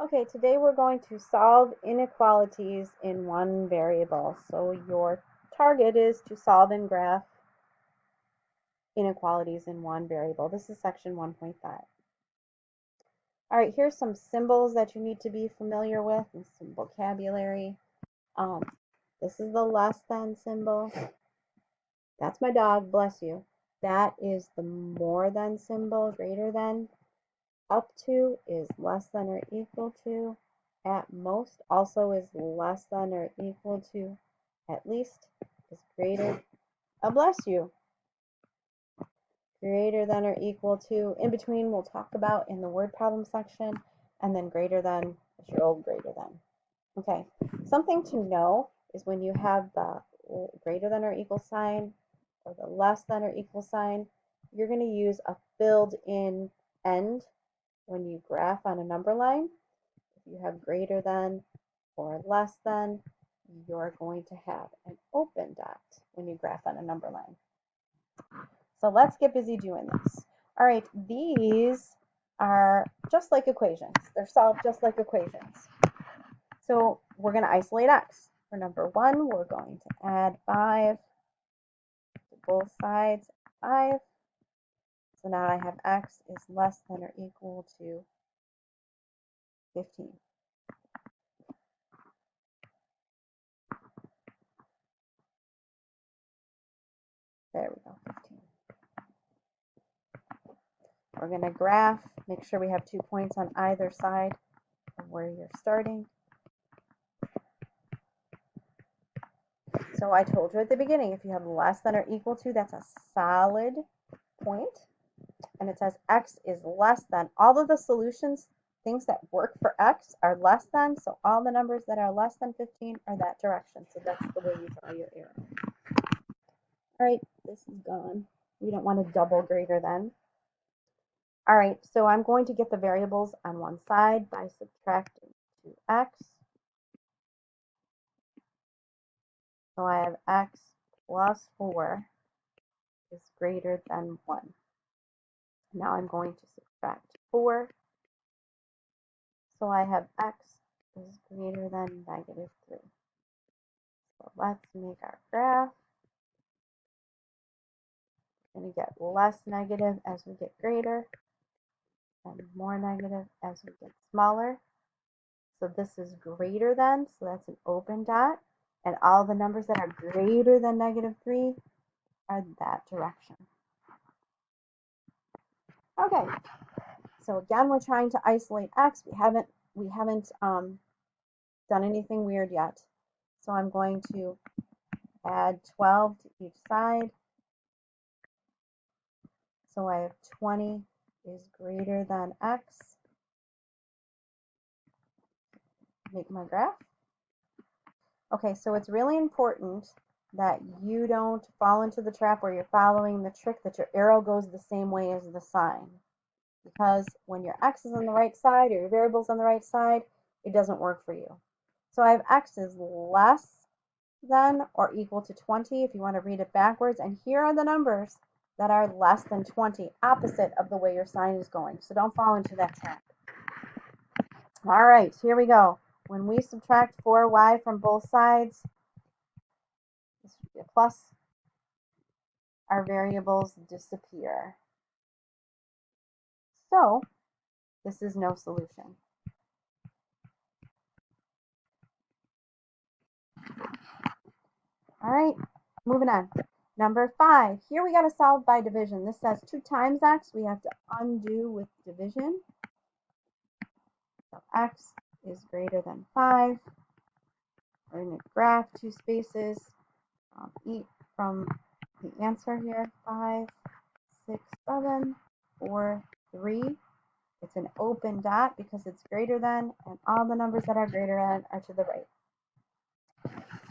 Okay, today we're going to solve inequalities in one variable. So your target is to solve and graph inequalities in one variable. This is section 1.5. All right, here's some symbols that you need to be familiar with and some vocabulary. Um, this is the less than symbol. That's my dog, bless you. That is the more than symbol, greater than. Up to is less than or equal to. At most also is less than or equal to. At least is greater. Bless you. Greater than or equal to. In between we'll talk about in the word problem section. And then greater than is your old greater than. Okay. Something to know is when you have the greater than or equal sign or the less than or equal sign, you're going to use a filled in end when you graph on a number line. If you have greater than or less than, you're going to have an open dot when you graph on a number line. So let's get busy doing this. All right, these are just like equations. They're solved just like equations. So we're going to isolate x. For number 1, we're going to add 5 to both sides, 5. So now I have x is less than or equal to 15. There we go, 15. We're going to graph, make sure we have 2 points on either side of where you're starting. So I told you at the beginning, if you have less than or equal to, that's a solid point. And it says x is less than. All of the solutions, things that work for x are less than. So all the numbers that are less than 15 are that direction. So that's the way you draw your arrow. All right, this is gone. We don't want to double greater than. All right, so I'm going to get the variables on one side by subtracting 2x. So I have x plus 4 is greater than 1. Now I'm going to subtract 4. So I have x is greater than negative 3. So let's make our graph. We're going to get less negative as we get greater and more negative as we get smaller. So this is greater than, so that's an open dot. And all the numbers that are greater than negative 3 are that direction. Okay, so again, we're trying to isolate x. We haven't done anything weird yet. So I'm going to add 12 to each side. So I have 20 is greater than x. Make my graph. Okay, so it's really important that you don't fall into the trap where you're following the trick that your arrow goes the same way as the sign. Because when your x is on the right side or your variable's on the right side, it doesn't work for you. So I have x is less than or equal to 20 if you want to read it backwards. And here are the numbers that are less than 20, opposite of the way your sign is going. So don't fall into that trap. All right, here we go. When we subtract 4y from both sides, this would be a plus, our variables disappear. So this is no solution. All right, moving on. Number 5, here we got to solve by division. This says 2 times x. We have to undo with division. So x is greater than 5. We're going to graph 2 spaces. Eat from the answer here. 5, 6, 7, 4, 3. It's an open dot because it's greater than, and all the numbers that are greater than are to the right.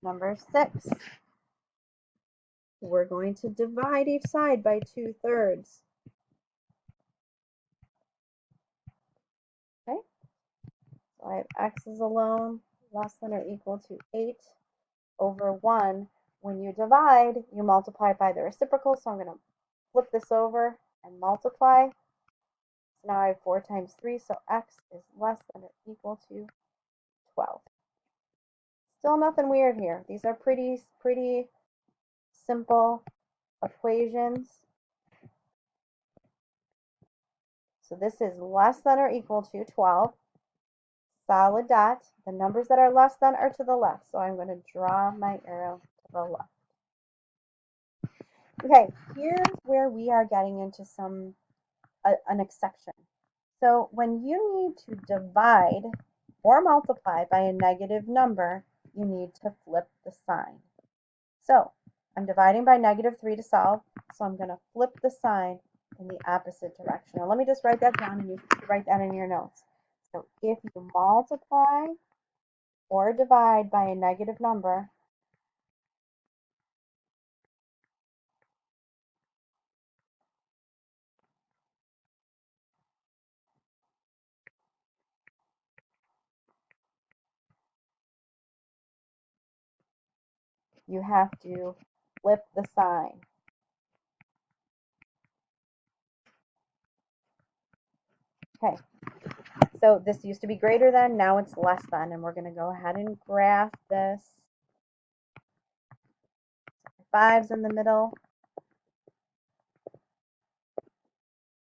Number 6. We're going to divide each side by 2/3. Okay, so I have x's alone less than or equal to 8 over 1. When you divide, you multiply by the reciprocal, so I'm going to flip this over and multiply. So now I have 4 times 3, so x is less than or equal to 12. Still nothing weird here. These are pretty simple equations. So this is less than or equal to 12. Solid dot. The numbers that are less than are to the left. So I'm going to draw my arrow to the left. Okay, here's where we are getting into an exception. So when you need to divide or multiply by a negative number, you need to flip the sign. So I'm dividing by -3 to solve, so I'm going to flip the sign in the opposite direction. Now let me just write that down, and you can write that in your notes. So if you multiply or divide by a negative number, you have to flip the sign. Okay, so this used to be greater than, now it's less than, and we're going to go ahead and graph this. 5's in the middle.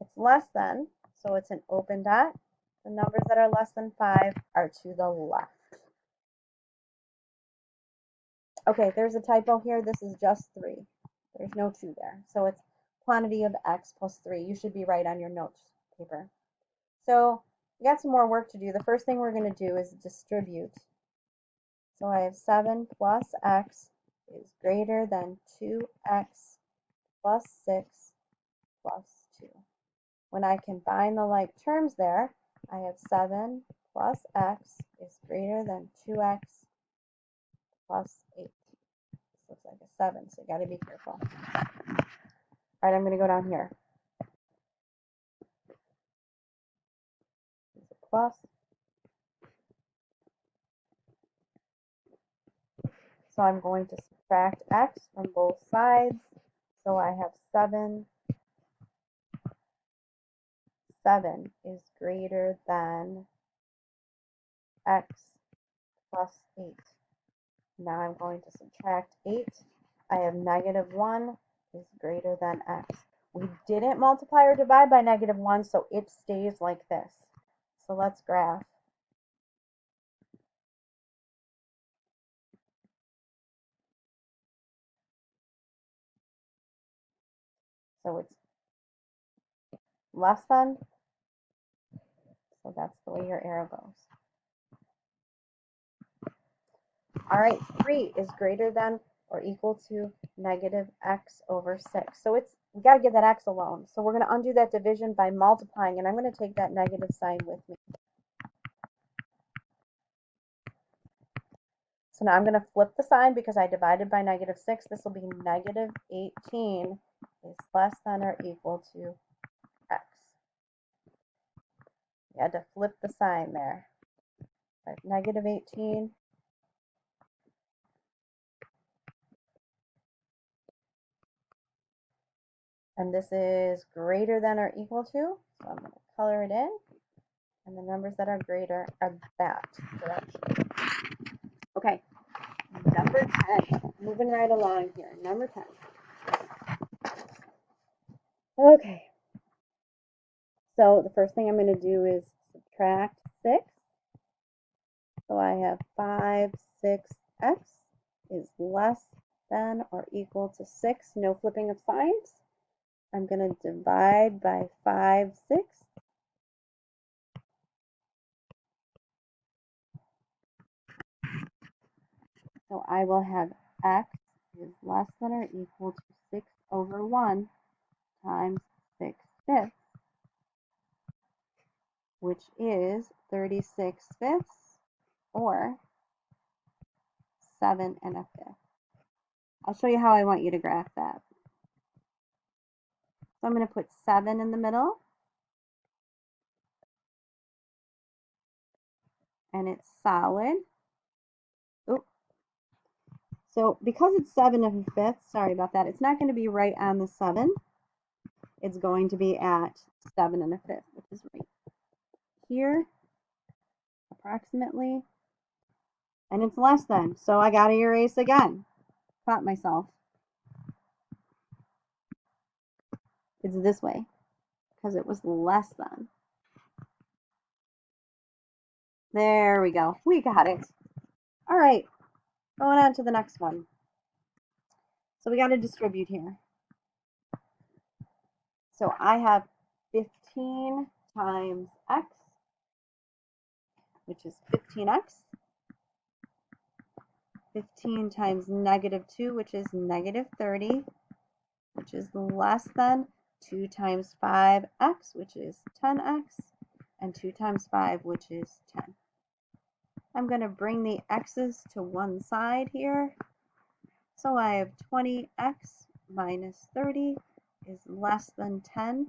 It's less than, so it's an open dot. The numbers that are less than 5 are to the left. Okay, there's a typo here. This is just 3. There's no 2 there. So it's quantity of x plus 3. You should be right on your notes paper. So we got some more work to do. The first thing we're going to do is distribute. So I have 7 plus x is greater than 2x plus 6 plus 2. When I combine the like terms there, I have 7 plus x is greater than 2x plus 8. This looks like a 7, so you got to be careful. All right, I'm going to go down here. It's a plus. So I'm going to subtract x from both sides. So I have 7. 7 is greater than x plus 8. Now I'm going to subtract 8. I have -1 is greater than x. We didn't multiply or divide by -1, so it stays like this. So let's graph. So it's less than, so that's the way your arrow goes. All right, 3 is greater than or equal to -x over 6. So we got to get that x alone. So we're going to undo that division by multiplying, and I'm going to take that negative sign with me. So now I'm going to flip the sign because I divided by -6. This will be -18 is less than or equal to x. You had to flip the sign there. Right, -18 and this is greater than or equal to, so I'm going to color it in, and the numbers that are greater are that direction. Okay, number 10, moving right along here, number 10. Okay, so the first thing I'm going to do is subtract 6. So I have 5, 6x is less than or equal to 6. No flipping of signs. I'm going to divide by 5, 6. So I will have x is less than or equal to 6 over 1 times 6/5, which is 36/5, or 7 1/5. I'll show you how I want you to graph that. So I'm going to put 7 in the middle, and it's solid. Oop. So because it's 7 1/5, sorry about that, it's not going to be right on the 7. it's going to be at 7 1/5, which is right here, approximately. And it's less than, so I got to erase again. Caught myself. It's this way, because it was less than. There we go. We got it. All right, going on to the next one. So we got to distribute here. So I have 15 times x, which is 15x. 15 times -2, which is -30, which is less than 2 times 5x, which is 10x, and 2 times 5, which is 10. I'm going to bring the x's to one side here. So I have 20x minus 30 is less than 10.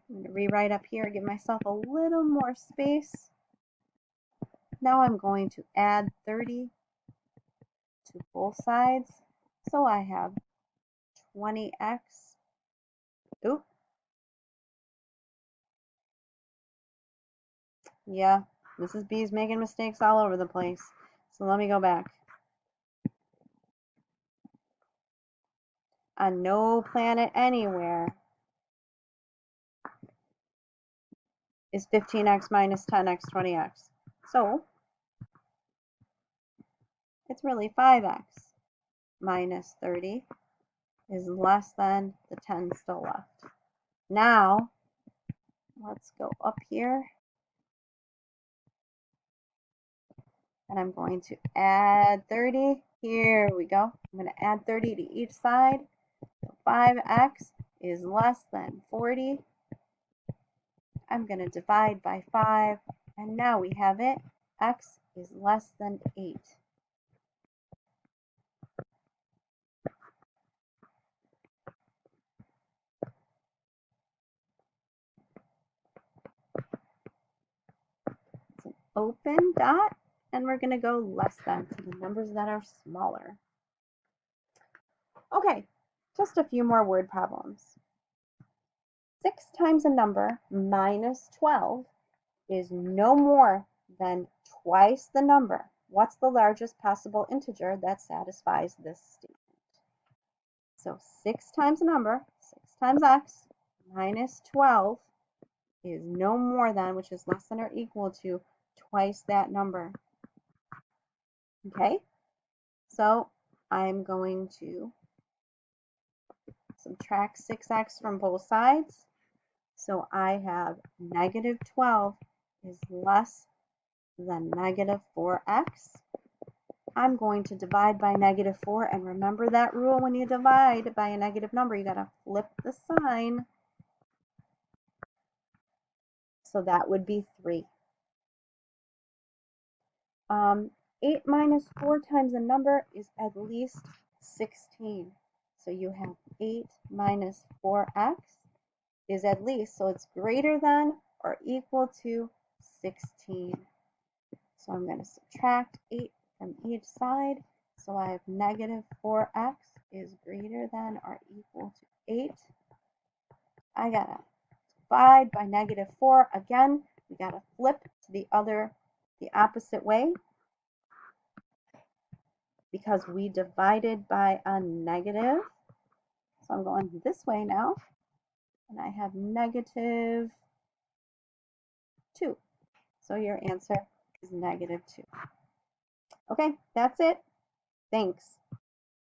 I'm going to rewrite up here, give myself a little more space. Now I'm going to add 30 to both sides. So I have 20x. Oop. Yeah, Mrs. B is making mistakes all over the place. So let me go back. On no planet anywhere is 15x minus 10x 20x. So it's really 5x minus 30 is less than the 10 still left. Now, let's go up here. And I'm going to add 30. Here we go. I'm going to add 30 to each side. So 5x is less than 40. I'm going to divide by 5. And now we have it. X is less than 8. It's an open dot. And we're going to go less than to the numbers that are smaller. Okay, just a few more word problems. 6 times a number minus 12 is no more than twice the number. What's the largest possible integer that satisfies this statement? So 6 times a number, 6 times x, minus 12 is no more than, which is less than or equal to, twice that number. Okay, so I'm going to subtract 6x from both sides. So I have negative 12 is less than negative 4x. I'm going to divide by negative 4, and remember that rule: when you divide by a negative number, you got to flip the sign. So that would be 3. 8 minus 4 times a number is at least 16. So you have 8 minus 4x is at least, so it's greater than or equal to 16. So I'm going to subtract 8 from each side. So I have negative 4x is greater than or equal to 8. I got to divide by negative 4. Again, we got to flip to the opposite way, because we divided by a negative. So I'm going this way now, and I have negative 2. So your answer is negative 2. Okay, that's it. Thanks.